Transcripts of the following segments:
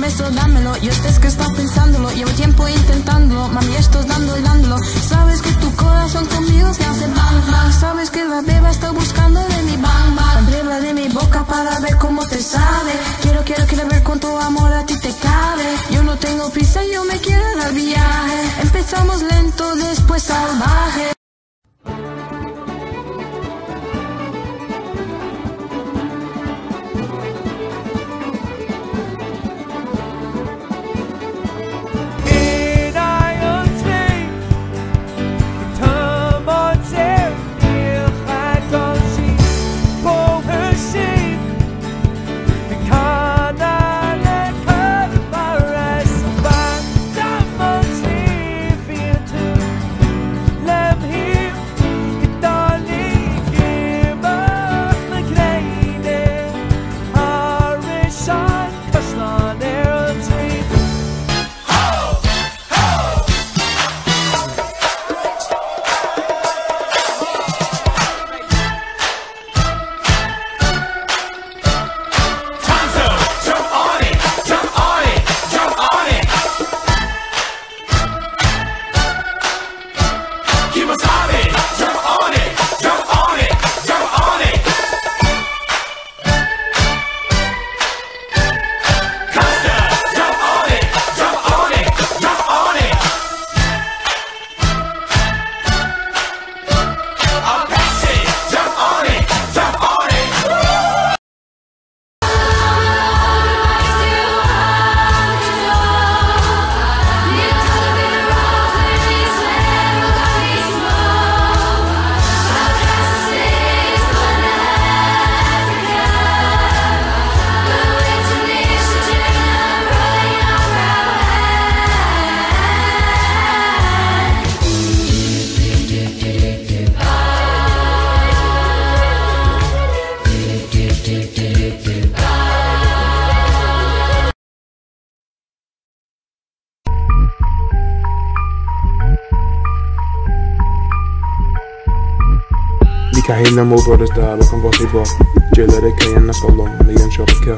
beso, dámelo. Yo sé que estás pensándolo, llevo tiempo intentándolo. Mami, estás dando y dándolo. Sabes que tu corazón conmigo se hace bang bang. Sabes que la beba está buscando de mi bang bang. Abrirla de mi boca para ver cómo te sabe. Quiero ver cuánto amor a ti te cabe. Yo no tengo prisa, yo me quiero dar viaje. Empezamos lento, después salvaje. Kahina mo brothers da bakan bossy bro. Jelare kayan nakolom liyan shopka.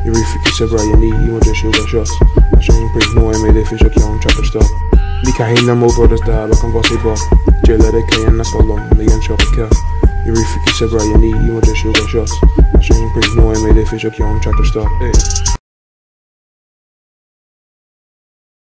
Yuri fiki sebra yani imo de shuga shots. Machine break no I made fish ok on chopper stop. Kahina mo brothers da bakan bossy bro. Jelare kayan nakolom liyan shopka. Yuri fiki sebra yani imo de shuga shots. Machine break no I made fish ok on chopper stop.